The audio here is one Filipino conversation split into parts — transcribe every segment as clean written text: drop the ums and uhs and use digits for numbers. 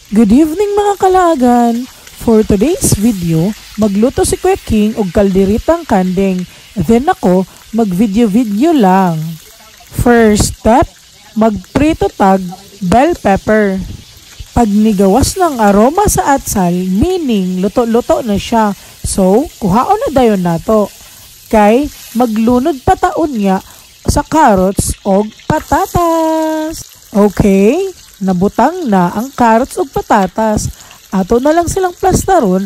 Good evening mga kalagan! For today's video, magluto si Kuya King og kalderitang kandeng. Then ako, mag-video lang. First step, magprito tag bell pepper. Pag nigawas ng aroma sa atsal, meaning luto-luto na siya. So, kuhaon na dayon nato. Kay maglunod pataon niya sa carrots og patatas. Okay? Nabutang na ang carrots ug patatas. Ato na lang silang plastaron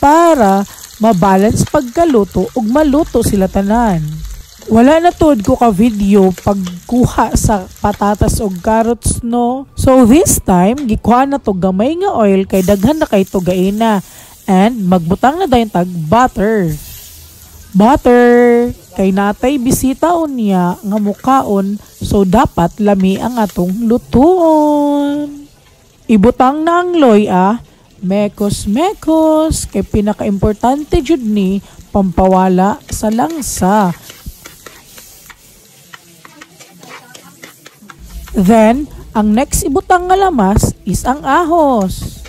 para mabalance pagkaluto ug maluto sila tanan. Wala na tod ko ka video pagkuha sa patatas ug carrots no. So this time gikuha na to gamay nga oil kay daghan na kay to gaina. And magbutang na dayon tag butter. Butter kay natay bisita unya nga mukaon, so dapat lami ang atong lutuon. Ibutang na ang loya, mekos kay pinaka-importante jud ni pampawala sa langsa. Then ang next ibutang nga lamas is ang ahos.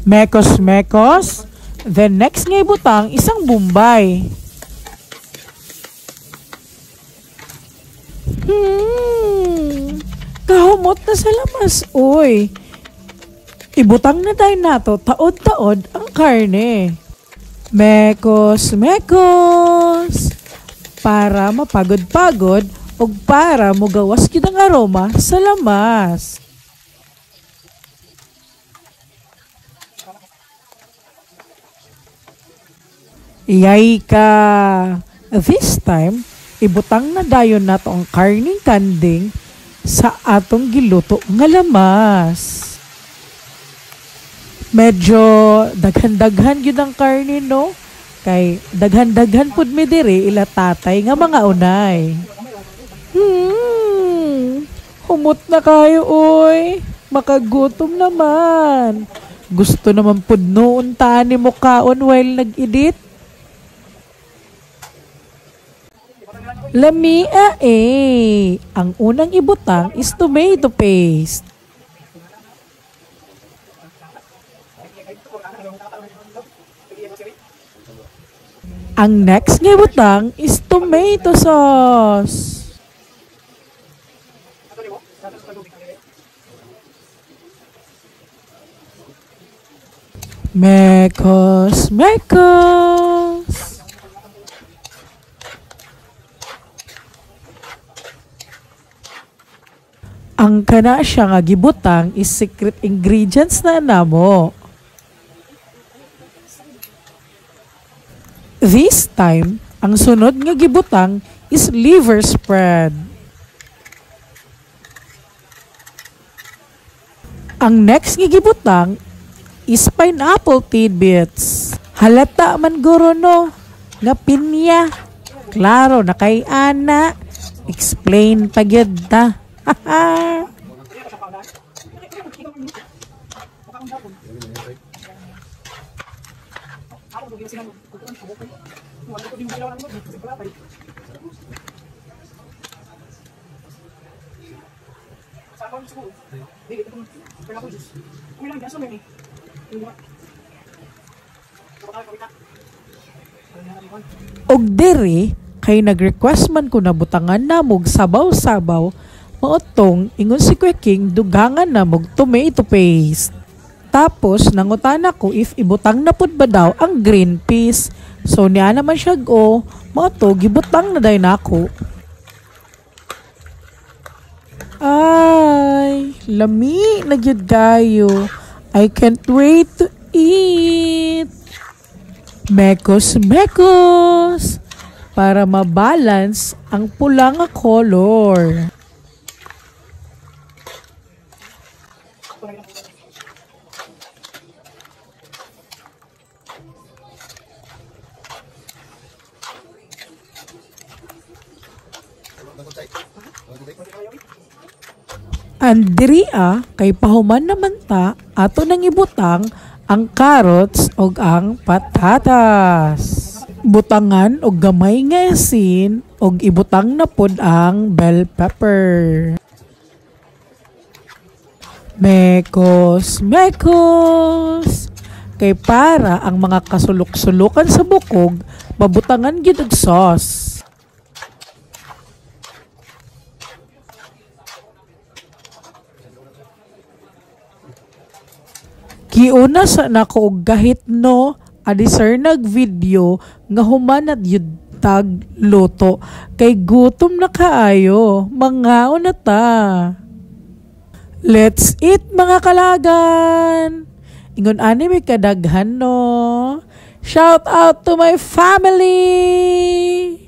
Mekos. Then next nga ibutang isang bombay. Kahumot na sa lamas, oy. Ibutang na tayo nato, taod-taod ang karne. Mekos. Para mapagod-pagod o para mugawas kitang aroma sa lamas. Yay ka! This time, ibutang na dayon nato ang karning kanding sa atong giluto nga lamas. Medyo daghan-daghan yun ang karne, no? Kay daghan-daghan pud mi diri ila tatay nga mga unay. Humot na kayo, oy. Makagutom naman. Gusto naman pud noon tani mo kaon while nag-edit. Lamia Ang unang ibutang is tomato paste. Ang next nga ibutang is tomato sauce. Mekos. Ang kana siya nga gibutang is secret ingredients na namo. This time, ang sunod nga gibutang is liver spread. Ang next nga gibutang is pineapple tidbits. Halata man guro no, nga pinya. Klaro na kay ana. Explain pagyud ta. Og diri kay nag-request man ko na butangan namog sabaw-sabaw. Maotong, ingon si Kuya King, dugangan na mog tomato paste. Tapos, nangutan ako if ibutang na pud ba daw ang green peas. So, niya naman siya maoto, gibutang na daw na ako. Ay, lami na gyud kayo. I can't wait to eat. Mekos. Para mabalance ang pula nga color. Andrea kay pahuman naman ta ato nang ibutang ang carrots og ang patatas. Butangan og gamay nga asin og ibutang na pod ang bell pepper. Mekos, mekos. Kay para ang mga kasulok-sulukan sa bukog, mabutangan gid og sauce. Giuna sa nako og gahit no, adi sir nag-video nga humanat yud tag luto. Kay gutom na kaayo, mangaon na ta. Let's eat mga kalagan! Ingon ani may kadaghan no. Shout out to my family!